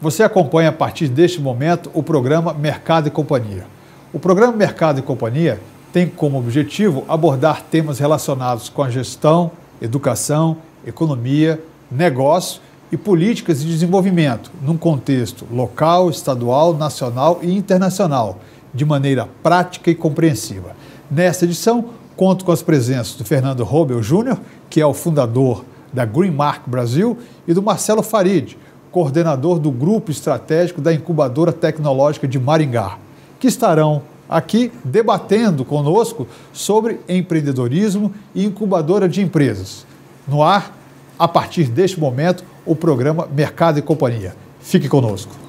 Você acompanha a partir deste momento o programa Mercado e Companhia. O programa Mercado e Companhia tem como objetivo abordar temas relacionados com a gestão, educação, economia, negócio e políticas de desenvolvimento, num contexto local, estadual, nacional e internacional, de maneira prática e compreensiva. Nesta edição, conto com as presenças do Fernando Robel Júnior, que é o fundador da Greenmark Brasil, e do Marcelo Farid, coordenador do Grupo Estratégico da Incubadora Tecnológica de Maringá, que estarão aqui debatendo conosco sobre empreendedorismo e incubadora de empresas. No ar, a partir deste momento, o programa Mercado e Companhia. Fique conosco.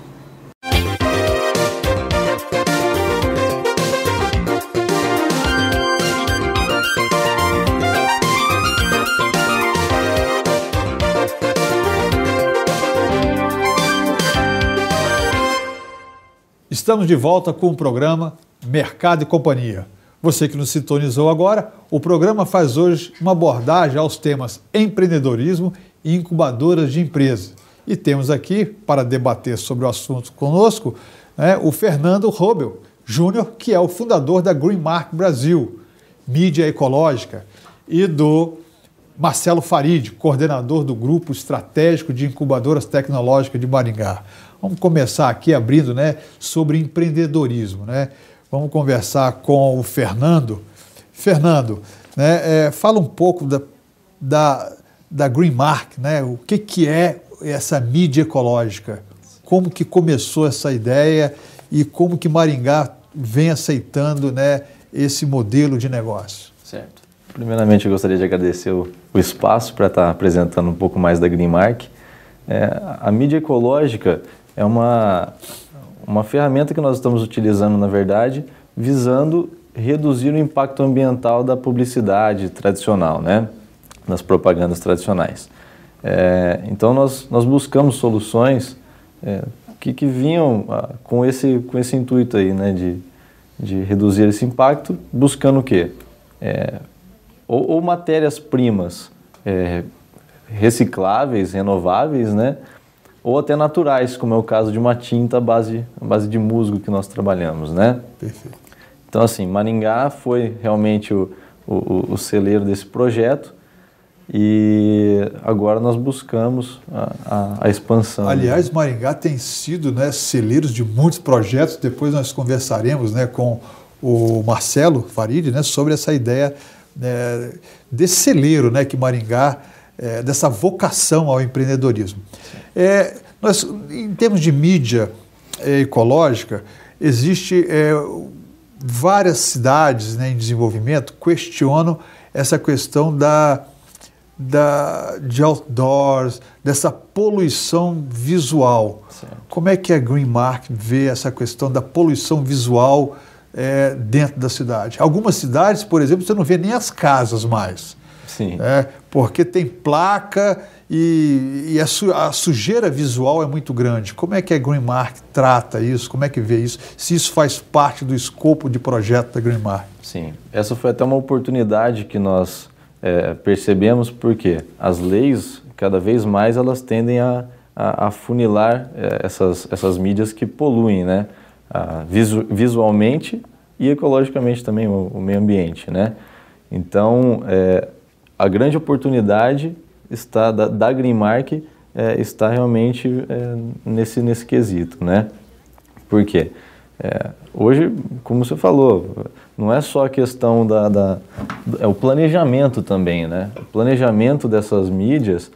Estamos de volta com o programa Mercado e Companhia. Você que nos sintonizou agora, o programa faz hoje uma abordagem aos temas empreendedorismo e incubadoras de empresas. E temos aqui, para debater sobre o assunto conosco, o Fernando Robel Júnior, que é o fundador da Greenmark Brasil, mídia ecológica, e do Marcelo Farid, coordenador do Grupo Estratégico de Incubadoras Tecnológicas de Maringá. Vamos começar aqui abrindo sobre empreendedorismo. Vamos conversar com o Fernando. Fernando, fala um pouco da Greenmark, o que é essa mídia ecológica? Como que começou essa ideia e como que Maringá vem aceitando esse modelo de negócio? Certo. Primeiramente, eu gostaria de agradecer o espaço para estar apresentando um pouco mais da Greenmark. A mídia ecológica é uma ferramenta que nós estamos utilizando, na verdade, visando reduzir o impacto ambiental da publicidade tradicional, das propagandas tradicionais. Então, nós buscamos soluções que vinham com esse intuito aí, de reduzir esse impacto, buscando o quê? Ou matérias-primas recicláveis, renováveis, ou até naturais, como é o caso de uma tinta à base de musgo que nós trabalhamos, Perfeito. Então, assim, Maringá foi realmente o celeiro desse projeto e agora nós buscamos a expansão. Aliás, Maringá tem sido celeiro de muitos projetos. Depois nós conversaremos com o Marcelo Farid sobre essa ideia desse celeiro que Maringá, dessa vocação ao empreendedorismo. Nós, em termos de mídia ecológica, existe várias cidades em desenvolvimento questionam essa questão de outdoors, dessa poluição visual. Certo. Como é que a Greenmark vê essa questão da poluição visual dentro da cidade? Algumas cidades, por exemplo, você não vê nem as casas mais. Sim. Porque tem placa e a sujeira visual é muito grande. Como é que a Greenmark trata isso? Como é que vê isso? Se isso faz parte do escopo de projeto da Greenmark? Sim, essa foi até uma oportunidade que nós percebemos, porque as leis, cada vez mais, elas tendem a afunilar essas mídias que poluem, visualmente e ecologicamente também o meio ambiente, Então, a grande oportunidade da Greenmark está realmente nesse quesito, Por quê? Hoje, como você falou, não é só a questão é o planejamento também, O planejamento dessas mídias,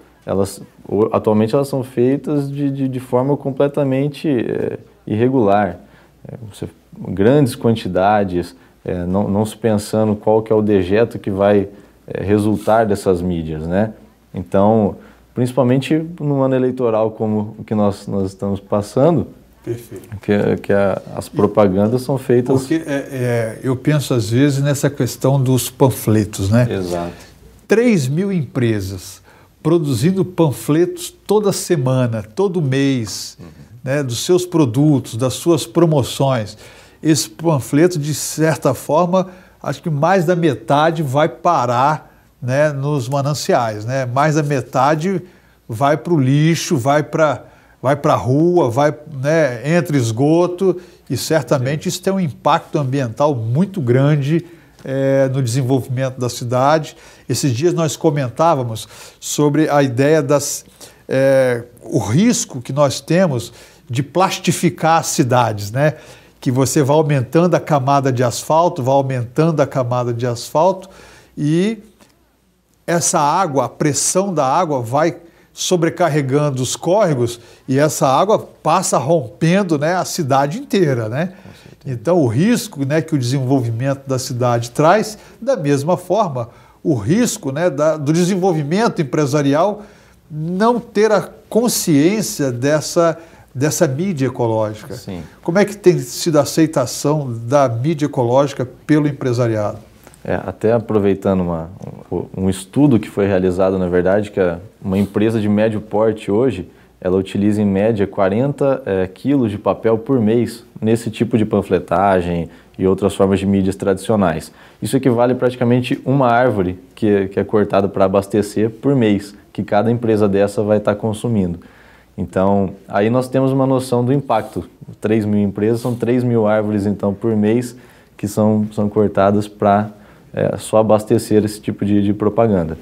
atualmente elas são feitas de forma completamente irregular. Grandes quantidades, não se pensando qual que é o dejeto que vai resultar dessas mídias, Então, principalmente no ano eleitoral como o que nós estamos passando, Perfeito. que as propagandas são feitas... Porque eu penso às vezes nessa questão dos panfletos, Exato. 3.000 empresas produzindo panfletos toda semana, todo mês, dos seus produtos, das suas promoções. Esse panfleto, de certa forma, acho que mais da metade vai parar nos mananciais, mais da metade vai para o lixo, vai para vai para a rua, vai, né, entra esgoto, e certamente isso tem um impacto ambiental muito grande no desenvolvimento da cidade. Esses dias nós comentávamos sobre a ideia o risco que nós temos de plastificar as cidades, né? Que você vai aumentando a camada de asfalto, e essa água, a pressão da água vai sobrecarregando os córregos e essa água passa rompendo, né, a cidade inteira, né? Então o risco, né, que o desenvolvimento da cidade traz, da mesma forma, o risco, né, do desenvolvimento empresarial não ter a consciência dessa mídia ecológica. Sim. Como é que tem sido a aceitação da mídia ecológica pelo empresariado? Até aproveitando um estudo que foi realizado, na verdade, que uma empresa de médio porte hoje, ela utiliza em média 40 quilos de papel por mês nesse tipo de panfletagem e outras formas de mídias tradicionais. Isso equivale praticamente uma árvore que é cortada para abastecer por mês, que cada empresa dessa vai estar consumindo. Então, aí nós temos uma noção do impacto. 3 mil empresas, são 3 mil árvores, então, por mês, que são cortadas para só abastecer esse tipo de propaganda.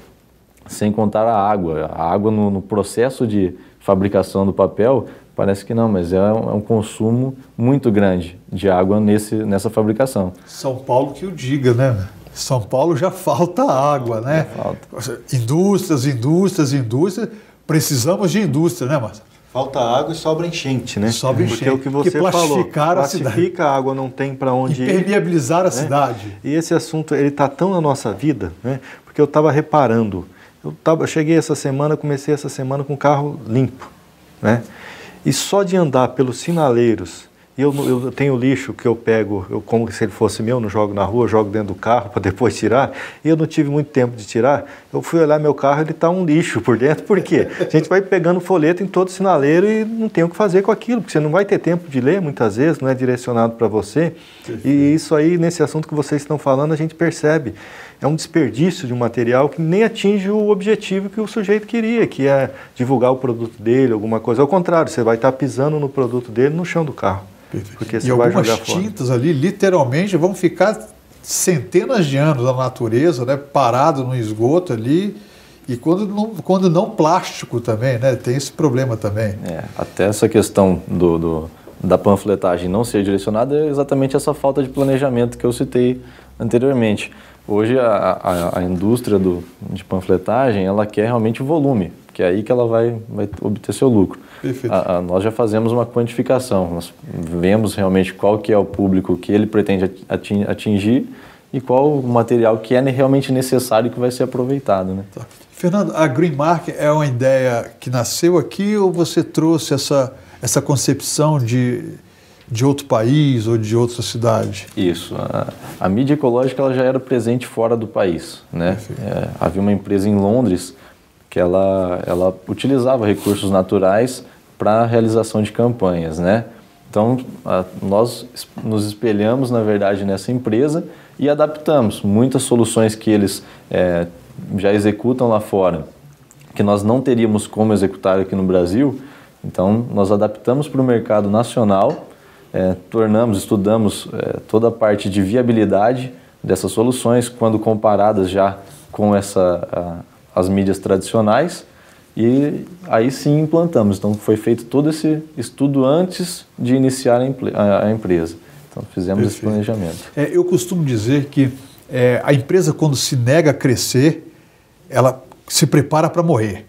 Sem contar a água no processo de fabricação do papel, parece que não, mas é um consumo muito grande de água nessa fabricação. São Paulo que o diga, né? São Paulo já falta água, né? Falta. Indústrias, precisamos de indústria, né, Márcio? Falta água e sobra enchente, né? Sobra enchente. Porque é o que você falou, plastifica a água, não tem para onde ir. Impermeabilizar a cidade. E esse assunto, ele está tão na nossa vida, né? Porque eu estava reparando, eu cheguei essa semana, comecei essa semana com o carro limpo, né? E só de andar pelos sinaleiros, eu tenho lixo que eu pego, como se ele fosse meu, não jogo na rua, jogo dentro do carro para depois tirar, e eu não tive muito tempo de tirar, eu fui olhar meu carro, ele está um lixo por dentro, por quê? A gente vai pegando folheto em todo sinaleiro e não tem o que fazer com aquilo, porque você não vai ter tempo de ler muitas vezes, não é direcionado para você, e isso aí, nesse assunto que vocês estão falando, a gente percebe. É um desperdício de um material que nem atinge o objetivo que o sujeito queria, que é divulgar o produto dele, alguma coisa. Ao contrário, você vai estar pisando no produto dele no chão do carro. Porque você vai jogar fora. Tintas ali, literalmente, vão ficar centenas de anos na natureza, né, parado no esgoto ali, e quando não plástico também, né, tem esse problema também. Até essa questão da panfletagem não ser direcionada é exatamente essa falta de planejamento que eu citei anteriormente. Hoje a indústria de panfletagem, ela quer realmente volume, que é aí que ela vai obter seu lucro. Perfeito. Nós já fazemos uma quantificação, nós vemos realmente qual que é o público que ele pretende atingir e qual o material que é realmente necessário que vai ser aproveitado, né? Tá. Fernando, a Green Mark é uma ideia que nasceu aqui ou você trouxe essa concepção de outro país ou de outra cidade? Isso. A mídia ecológica ela já era presente fora do país, né? Havia uma empresa em Londres que ela utilizava recursos naturais para a realização de campanhas, né? Então, nós nos espelhamos, na verdade, nessa empresa e adaptamos muitas soluções que eles já executam lá fora, que nós não teríamos como executar aqui no Brasil. Então, nós adaptamos para o mercado nacional, estudamos toda a parte de viabilidade dessas soluções, quando comparadas já com as mídias tradicionais, e aí sim implantamos. Então foi feito todo esse estudo antes de iniciar a empresa. Então fizemos esse planejamento. Eu costumo dizer que a empresa, quando se nega a crescer, ela se prepara para morrer.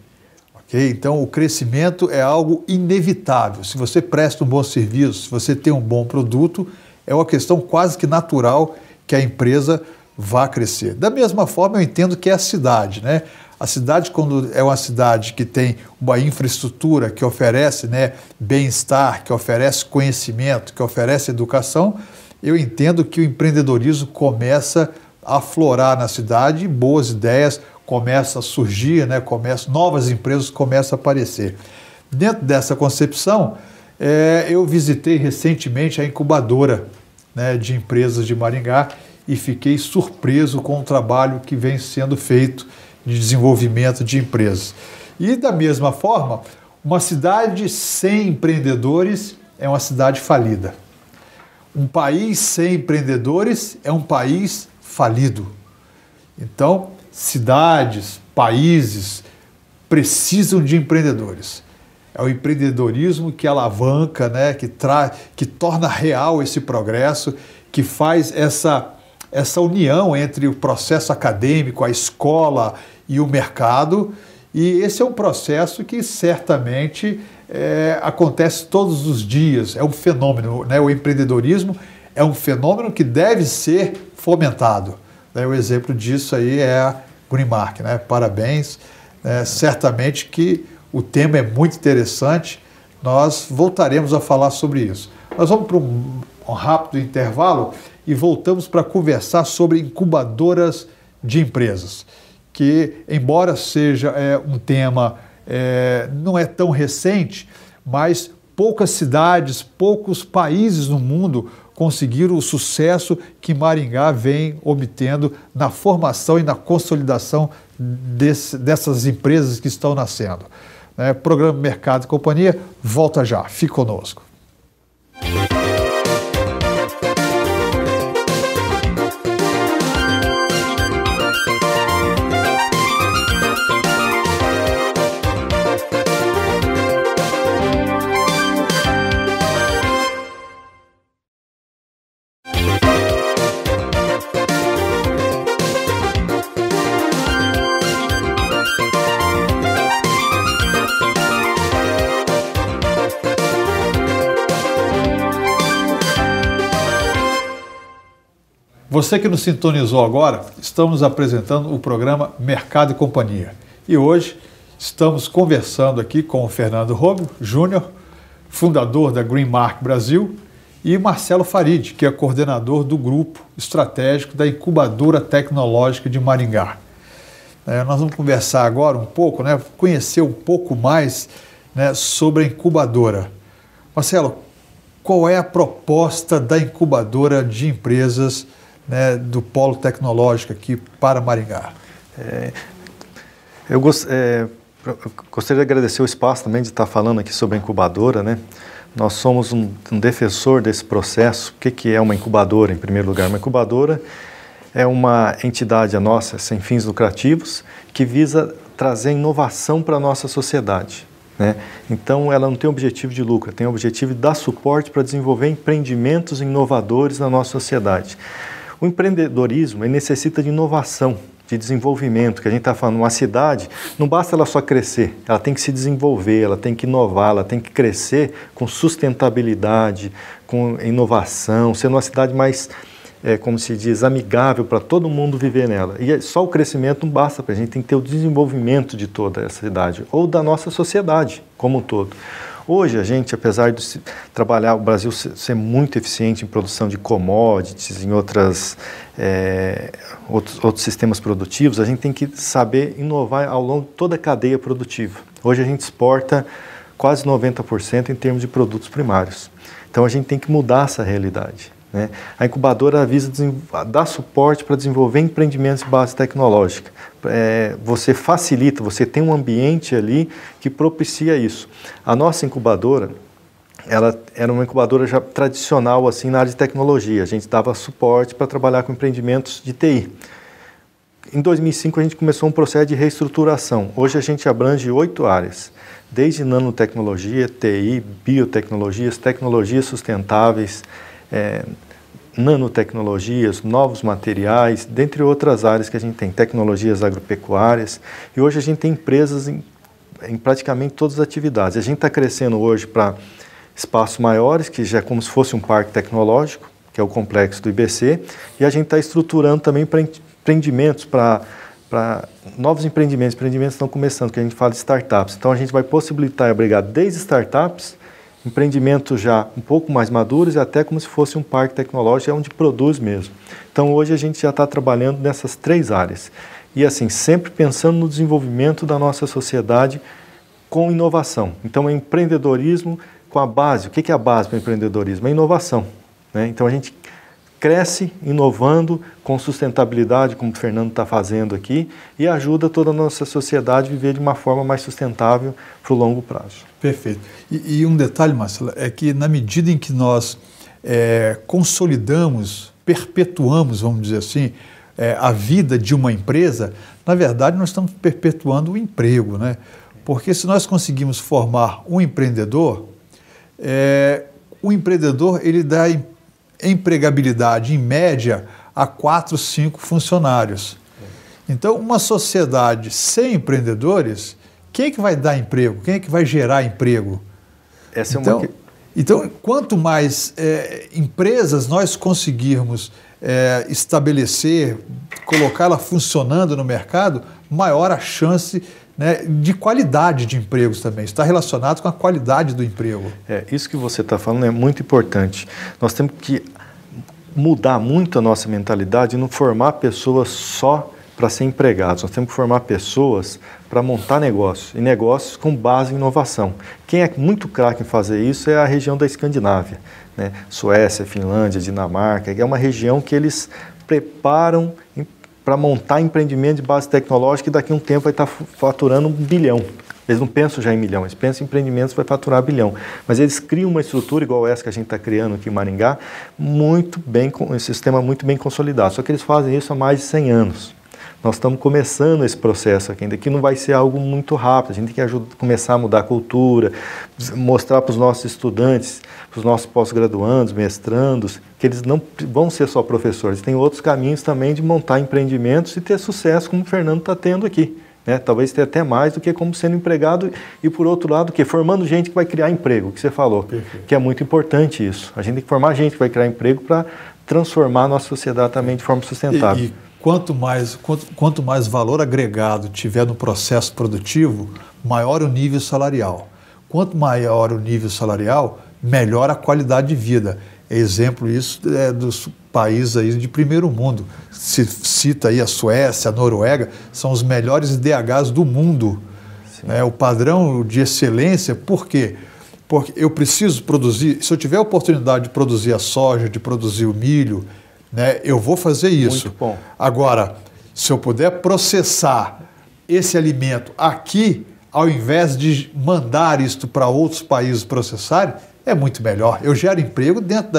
Okay? Então o crescimento é algo inevitável. Se você presta um bom serviço, se você tem um bom produto, é uma questão quase que natural que a empresa vá crescer. Da mesma forma, eu entendo que é a cidade, né? A cidade, quando é uma cidade que tem uma infraestrutura que oferece, né, bem-estar, que oferece conhecimento, que oferece educação, eu entendo que o empreendedorismo começa a aflorar na cidade, boas ideias começam a surgir, né, novas empresas começam a aparecer. Dentro dessa concepção, eu visitei recentemente a incubadora, né, de empresas de Maringá e fiquei surpreso com o trabalho que vem sendo feito de desenvolvimento de empresas. E da mesma forma, Uma cidade sem empreendedores é uma cidade falida. Um país sem empreendedores é um país falido. Então, cidades, países precisam de empreendedores. É o empreendedorismo que alavanca, né, que torna real esse progresso, que faz essa união entre o processo acadêmico, a escola e o mercado. E esse é um processo que certamente acontece todos os dias. É um fenômeno, né? O empreendedorismo é um fenômeno que deve ser fomentado. O exemplo disso aí é a Greenmark, né? Parabéns. Certamente que o tema é muito interessante. Nós voltaremos a falar sobre isso. Nós vamos para um rápido intervalo e voltamos para conversar sobre incubadoras de empresas, que, embora seja um tema não é tão recente, mas poucas cidades, poucos países no mundo conseguiram o sucesso que Maringá vem obtendo na formação e na consolidação dessas empresas que estão nascendo. Programa Mercado e Companhia volta já. Fique conosco. Você que nos sintonizou agora, estamos apresentando o programa Mercado e Companhia. E hoje estamos conversando aqui com o Fernando Rogo Júnior, fundador da Greenmark Brasil, e Marcelo Farid, que é coordenador do grupo estratégico da Incubadora Tecnológica de Maringá. Nós vamos conversar agora um pouco, conhecer um pouco mais sobre a incubadora. Marcelo, qual é a proposta da incubadora de empresas do Polo Tecnológico aqui para Maringá? Eu gostaria de agradecer o espaço também de estar falando aqui sobre a incubadora, Nós somos um defensor desse processo. O que é uma incubadora, em primeiro lugar? Uma incubadora é uma entidade nossa, sem fins lucrativos, que visa trazer inovação para a nossa sociedade. Então, ela não tem objetivo de lucro, tem o objetivo de dar suporte para desenvolver empreendimentos inovadores na nossa sociedade. O empreendedorismo necessita de inovação, de desenvolvimento, que a gente está falando, uma cidade, não basta ela só crescer, ela tem que se desenvolver, ela tem que inovar, ela tem que crescer com sustentabilidade, com inovação, sendo uma cidade mais, como se diz, amigável para todo mundo viver nela. E só o crescimento não basta para a gente, tem que ter o desenvolvimento de toda essa cidade, ou da nossa sociedade como um todo. Hoje, a gente, apesar de trabalhar, o Brasil ser muito eficiente em produção de commodities, em outros sistemas produtivos, a gente tem que saber inovar ao longo de toda a cadeia produtiva. Hoje, a gente exporta quase 90% em termos de produtos primários. Então, a gente tem que mudar essa realidade. A incubadora visa dar suporte para desenvolver empreendimentos de base tecnológica. Você facilita, você tem um ambiente ali que propicia isso. A nossa incubadora, ela era uma incubadora já tradicional assim, na área de tecnologia. A gente dava suporte para trabalhar com empreendimentos de TI. Em 2005 a gente começou um processo de reestruturação. Hoje a gente abrange 8 áreas, desde nanotecnologia, TI, biotecnologias, tecnologias sustentáveis, nanotecnologias, novos materiais, dentre outras áreas que a gente tem, tecnologias agropecuárias, e hoje a gente tem empresas em praticamente todas as atividades. A gente está crescendo hoje para espaços maiores, que já é como se fosse um parque tecnológico, que é o complexo do IBC, e a gente está estruturando também para empreendimentos, para novos empreendimentos estão começando, que a gente fala de startups. Então a gente vai possibilitar e abrigar desde startups, empreendimentos já um pouco mais maduros e até como se fosse um parque tecnológico, onde produz mesmo. Então hoje a gente já está trabalhando nessas 3 áreas. E assim, sempre pensando no desenvolvimento da nossa sociedade com inovação. Então é empreendedorismo com a base. O que é a base para o empreendedorismo? É inovação. Então a gente cresce inovando com sustentabilidade, como o Fernando está fazendo aqui, e ajuda toda a nossa sociedade a viver de uma forma mais sustentável para o longo prazo. Perfeito. E um detalhe, Marcelo, é que na medida em que nós consolidamos, perpetuamos, vamos dizer assim, a vida de uma empresa, na verdade nós estamos perpetuando o emprego, né? Porque se nós conseguimos formar um empreendedor, o empreendedor ele dá empregabilidade, em média, a 4, 5 funcionários. Então, uma sociedade sem empreendedores, quem é que vai dar emprego? Quem é que vai gerar emprego? Então, quanto mais empresas nós conseguirmos estabelecer, colocá-la funcionando no mercado, maior a chance, né, de qualidade de empregos também. Está relacionado com a qualidade do emprego. Isso que você está falando é muito importante. Nós temos que mudar muito a nossa mentalidade e não formar pessoas só para ser empregados. Nós temos que formar pessoas para montar negócios, e negócios com base em inovação. Quem é muito craque em fazer isso é a região da Escandinávia, né? Suécia, Finlândia, Dinamarca, que é uma região que eles preparam para montar empreendimento de base tecnológica e daqui a um tempo vai estar faturando 1 bilhão. Eles não pensam já em milhão, eles pensam em empreendimentos que vai faturar 1 bilhão. Mas eles criam uma estrutura igual essa que a gente está criando aqui em Maringá, muito bem, um sistema muito bem consolidado. Só que eles fazem isso há mais de 100 anos. Nós estamos começando esse processo aqui ainda, que não vai ser algo muito rápido. A gente tem que começar a mudar a cultura, mostrar para os nossos estudantes, para os nossos pós-graduandos, mestrandos, que eles não vão ser só professores. Tem outros caminhos também de montar empreendimentos e ter sucesso, como o Fernando está tendo aqui. Né? Talvez ter até mais do que como sendo empregado e, por outro lado, formando gente que vai criar emprego, que você falou. Perfeito. Que é muito importante isso. A gente tem que formar gente que vai criar emprego para transformar a nossa sociedade também de forma sustentável. Quanto mais valor agregado tiver no processo produtivo, maior o nível salarial. Quanto maior o nível salarial, melhor a qualidade de vida. Exemplo isso dos países aí de primeiro mundo. Se cita aí a Suécia, a Noruega, são os melhores IDHs do mundo. O padrão de excelência, por quê? Porque eu preciso produzir, se eu tiver a oportunidade de produzir a soja, de produzir o milho, né, eu vou fazer isso. Muito bom. Agora, se eu puder processar esse alimento aqui, ao invés de mandar isto para outros países processarem, é muito melhor. Eu gero emprego dentro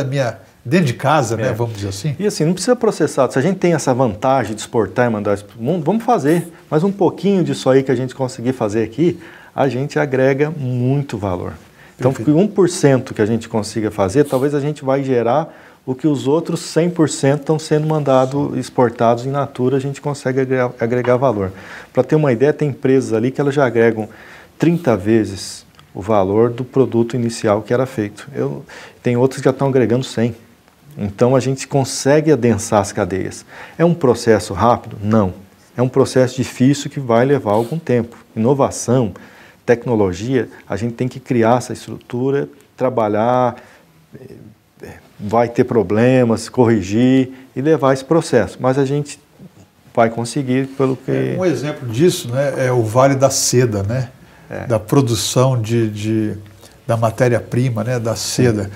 de casa, né, vamos dizer assim. E assim, não precisa processar. Se a gente tem essa vantagem de exportar e mandar isso para o mundo, vamos fazer. Mas um pouquinho disso aí que a gente conseguir fazer aqui, a gente agrega muito valor. Então, porque 1% que a gente consiga fazer, talvez a gente vai gerar o que os outros 100% estão sendo mandados, exportados in natura, a gente consegue agregar valor. Para ter uma ideia, tem empresas ali que elas já agregam 30 vezes o valor do produto inicial que era feito. Tem outros que já estão agregando 100. Então a gente consegue adensar as cadeias. É um processo rápido? Não. É um processo difícil que vai levar algum tempo. Inovação, tecnologia, a gente tem que criar essa estrutura, trabalhar, vai ter problemas, corrigir e levar esse processo. Mas a gente vai conseguir pelo que... Um exemplo disso, né, é o Vale da Seda, né? Da produção da matéria-prima, né, da seda.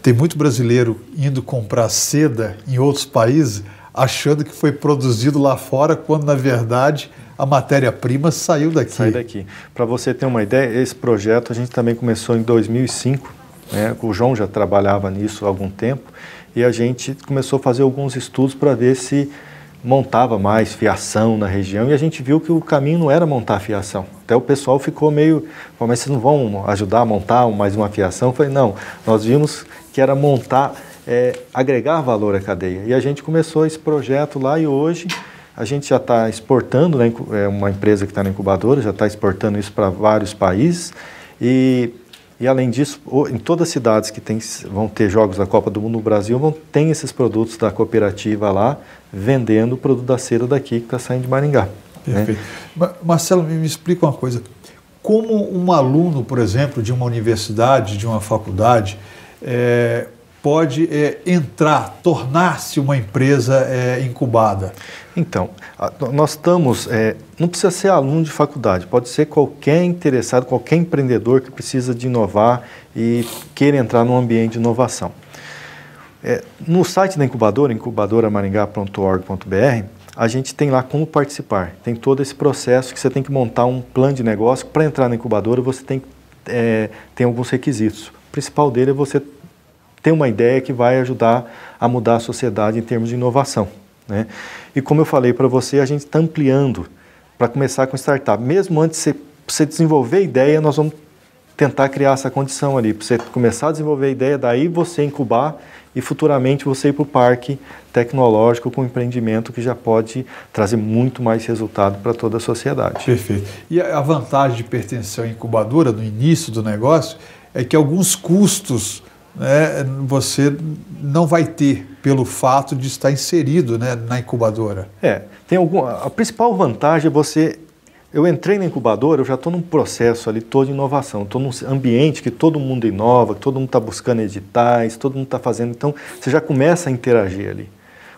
Tem muito brasileiro indo comprar seda em outros países achando que foi produzido lá fora, quando na verdade a matéria-prima saiu daqui. Sai daqui. Para você ter uma ideia, esse projeto a gente também começou em 2005, né? O João já trabalhava nisso há algum tempo e a gente começou a fazer alguns estudos para ver se montava mais fiação na região e a gente viu que o caminho não era montar fiação. Até o pessoal ficou meio, mas vocês não vão ajudar a montar mais uma fiação? Eu falei, não, nós vimos que era montar, agregar valor à cadeia. E a gente começou esse projeto lá e hoje a gente já está exportando, né, uma empresa que está na incubadora, já está exportando isso para vários países e além disso, em todas as cidades que vão ter jogos da Copa do Mundo no Brasil, tem esses produtos da cooperativa lá, vendendo o produto da seda daqui que está saindo de Maringá. Perfeito. Né? Marcelo, me explica uma coisa. Como um aluno, por exemplo, de uma universidade, de uma faculdade, pode entrar, tornar-se uma empresa incubada? Então, nós estamos, não precisa ser aluno de faculdade, pode ser qualquer interessado, qualquer empreendedor que precisa de inovar e queira entrar num ambiente de inovação. No site da incubadora, incubadoramaringá.org.br, a gente tem lá como participar. Tem todo esse processo que você tem que montar um plano de negócio. Para entrar na incubadora, você tem alguns requisitos. O principal dele é você ter uma ideia que vai ajudar a mudar a sociedade em termos de inovação, né? E como eu falei para você, a gente está ampliando para começar com startup. Mesmo antes de você desenvolver a ideia, nós vamos tentar criar essa condição ali, para você começar a desenvolver a ideia, daí você incubar e futuramente você ir para o parque tecnológico com empreendimento que já pode trazer muito mais resultado para toda a sociedade. Perfeito. E a vantagem de pertencer à incubadora no início do negócio é que alguns custos, né, você não vai ter pelo fato de estar inserido, né, na incubadora. A principal vantagem é eu entrei na incubadora, eu já estou num processo ali todo de inovação, estou num ambiente que todo mundo inova, que todo mundo está buscando editais, todo mundo está fazendo, então você já começa a interagir ali.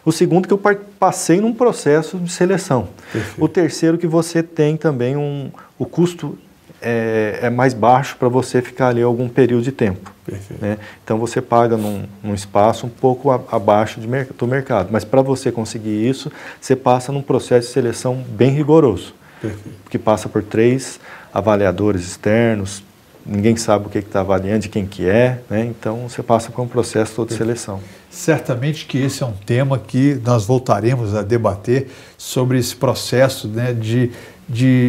O segundo que eu passei num processo de seleção. Perfeito. O terceiro que você tem também o custo é mais baixo para você ficar ali algum período de tempo. Né? Então você paga num espaço um pouco abaixo do mercado, mas para você conseguir isso, você passa num processo de seleção bem rigoroso. Perfeito. Que passa por 3 avaliadores externos, ninguém sabe o que está avaliando, de quem que é, né? Então você passa por um processo todo de seleção. Certamente que esse é um tema que nós voltaremos a debater sobre esse processo, né, de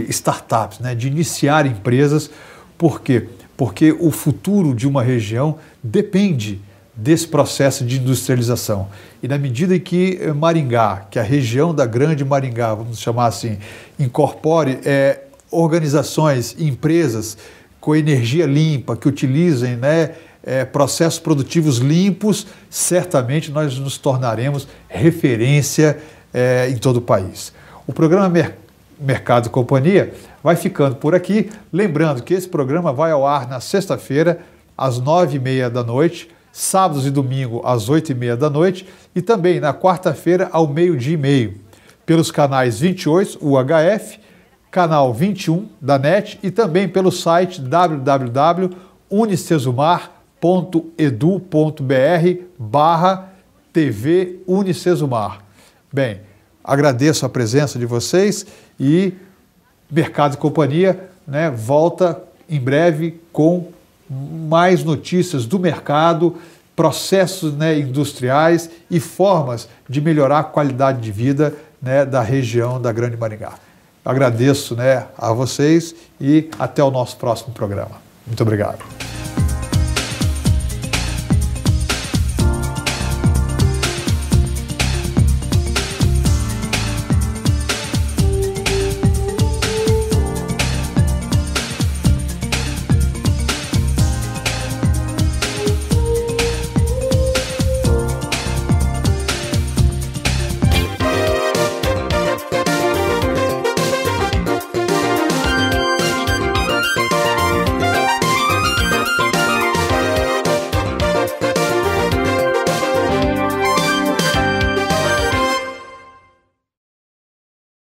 startups, né, de iniciar empresas. Por quê? Porque o futuro de uma região depende desse processo de industrialização. E na medida em que Maringá, que a região da Grande Maringá, vamos chamar assim, incorpore organizações, empresas com energia limpa, que utilizem, né, processos produtivos limpos, certamente nós nos tornaremos referência em todo o país. O programa Mercado e Companhia vai ficando por aqui. Lembrando que esse programa vai ao ar na sexta-feira, às 9h30 da noite, sábados e domingo às 8h30 da noite e também na quarta-feira ao 12h30, pelos canais 28 UHF, canal 21 da NET e também pelo site www.unicesumar.edu.br/TV Unicesumar. Bem, agradeço a presença de vocês e Mercado e Companhia, né, volta em breve com mais notícias do mercado, processos, né, industriais e formas de melhorar a qualidade de vida, né, da região da Grande Maringá. Agradeço, né, a vocês e até o nosso próximo programa. Muito obrigado.